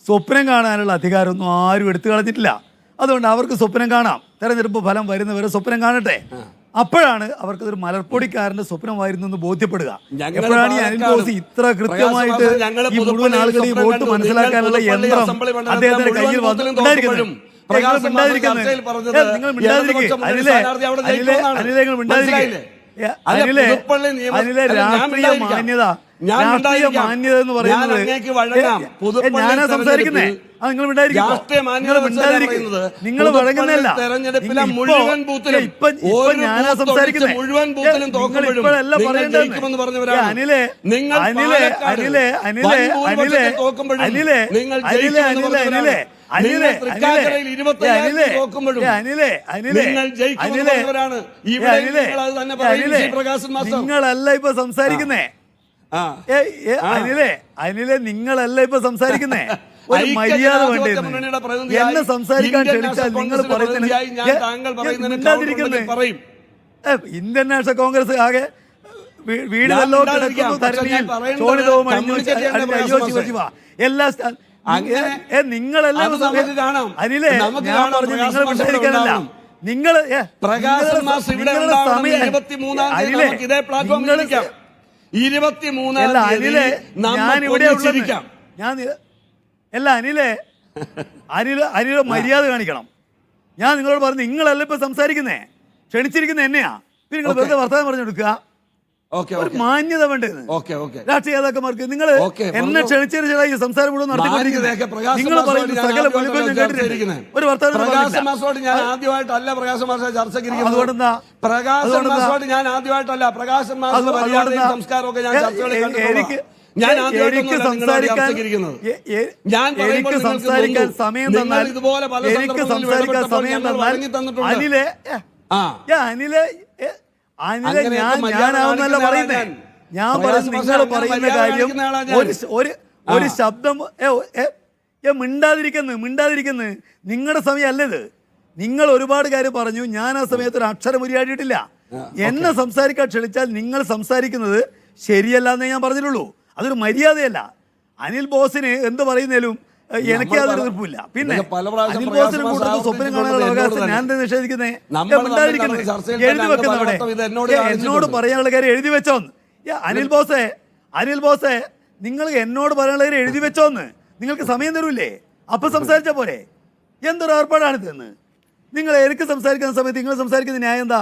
സ്വപ്നം കാണാനുള്ള അധികാരമൊന്നും ആരും എടുത്തു കളഞ്ഞിട്ടില്ല. അതുകൊണ്ട് അവർക്ക് സ്വപ്നം കാണാം. തെരഞ്ഞെടുപ്പ് ഫലം വരുന്നവരെ സ്വപ്നം കാണട്ടെ. അപ്പോഴാണ് അവർക്കതൊരു മലർപ്പൊടിക്കാരന്റെ സ്വപ്നമായിരുന്നു എന്ന് ബോധ്യപ്പെടുക. എപ്പോഴാണ് ഈ അനിൽ ബോസ് ഇത്ര കൃത്യമായിട്ട് ഈ മുഴുവൻ ആളുകളെയും വോട്ട് മനസ്സിലാക്കാനുള്ള യന്ത്രം അദ്ദേഹത്തിന്റെ കയ്യിൽ വന്നിട്ടുണ്ടായിരിക്കുന്നത്? നിങ്ങൾ മിണ്ടാതിരിക്കുക. അനിലെ രാഷ്ട്രീയ മാന്യത എന്ന് പറയുന്നത് ഞാനാ സംസാരിക്കുന്നേ. നിങ്ങൾ നിങ്ങൾ വഴങ്ങുന്നല്ല. ഞാനാ സംസാരിക്കുന്നേ. ഇപ്പോഴല്ല പറയേണ്ടത്. അനിലെ അനിലെ അനിലെ അനിലെ അനിലെ അനിലെ അനിലെ അനിലെ അനിലെ നിങ്ങളല്ല ഇപ്പൊ സംസാരിക്കുന്നേ. അനിലെ നിങ്ങളല്ല ഇപ്പൊ സംസാരിക്കുന്നേ. ഒരു മര്യാദ വേണ്ടിയിരുന്നു. എന്നെ സംസാരിക്കാൻ ക്ഷണിച്ചാൽ നിങ്ങൾ പറയുന്നത് ഇന്ത്യൻ നാഷണൽ കോൺഗ്രസ് ആകെ വീടുകളിലോ കിടക്കുന്നു. ധരണിയിൽ ശോണിതവും എല്ലാ നിങ്ങളല്ലേ അനിലെ ഞാൻ പറഞ്ഞു നിങ്ങൾ മിണ്ടാതിരിക്കാനല്ല. നിങ്ങൾ അനിലെ മര്യാദ കാണിക്കണം. ഞാൻ നിങ്ങളോട് പറഞ്ഞു നിങ്ങളല്ല ഇപ്പൊ സംസാരിക്കുന്നേ. ക്ഷണിച്ചിരിക്കുന്ന എന്നെയാ. പിന്നെ നിങ്ങൾ വെറുതെ വർത്തമാനം പറഞ്ഞു കൊടുക്കുക. ഒരു മാന്യത വേണ്ടത് രാഷ്ട്രീയ നേതാക്കന്മാർക്ക്. നിങ്ങൾ എന്നെ ക്ഷണിച്ചതിന് ഈ സംസാരം മുഴുവൻ നടത്തിക്കൊണ്ടിരിക്കുന്നത് നിങ്ങൾ പറയുന്ന സകല വെളിപ്പെടുത്തൽ കേട്ടിട്ടുണ്ട്. ഒരു വർത്തമാനം ഞാൻ ആദ്യമായിട്ടല്ല പ്രകാശ് മാഷ ചർച്ചയ്ക്ക് ഞാൻ ആദ്യമായിട്ടല്ല പ്രകാശ് മാഷ സംസ്കാരമൊക്കെ ഞാൻ ചർച്ചകളിൽ എനിക്ക് സംസാരിക്കാൻ സമയം തന്നാൽ എനിക്ക് സംസാരിക്കാൻ സമയം തന്നാൽ അനിലെ അനിലെ അനിലെ ഞാനാവുന്നല്ല പറയുന്നേ. ഞാൻ പറയുന്നത് നിങ്ങൾ പറയുന്ന കാര്യം ഒരു ശബ്ദം മിണ്ടാതിരിക്കുന്നു. നിങ്ങളുടെ സമയം അല്ലത്. നിങ്ങൾ ഒരുപാട് കാര്യം പറഞ്ഞു. ഞാൻ ആ സമയത്ത് ഒരു അക്ഷരം ഉരിയാടിയിട്ടില്ല. എന്നെ സംസാരിക്കാൻ ക്ഷണിച്ചാൽ നിങ്ങൾ സംസാരിക്കുന്നത് ശരിയല്ല എന്നേ ഞാൻ പറഞ്ഞിട്ടുള്ളൂ. അതൊരു മര്യാദയല്ല. അനിൽ ബോസിന് എന്ത് പറയുന്നതിലും എനിക്ക് യാതൊരു എതിർപ്പില്ല. പിന്നെ അനിൽ ബോസിന് കൂടുതൽ സ്വപ്നം കാണാനുള്ള അവകാശം ഞാൻ നിഷേധിക്കുന്നേ. എഴുതി വെക്കുന്നവിടെ എന്നോട് പറയാനുള്ള കാര്യം എഴുതി വെച്ചോന്ന്. അനിൽ ബോസെ നിങ്ങൾ എന്നോട് പറയാനുള്ള കാര്യം എഴുതി വെച്ചോന്ന്. നിങ്ങൾക്ക് സമയം തരൂല്ലേ? അപ്പൊ സംസാരിച്ച പോരെ? എന്തൊരു ഏർപ്പാടാണിതെന്ന്. നിങ്ങൾ എനിക്ക് സംസാരിക്കുന്ന സമയത്ത് നിങ്ങൾ സംസാരിക്കുന്ന ന്യായം എന്താ?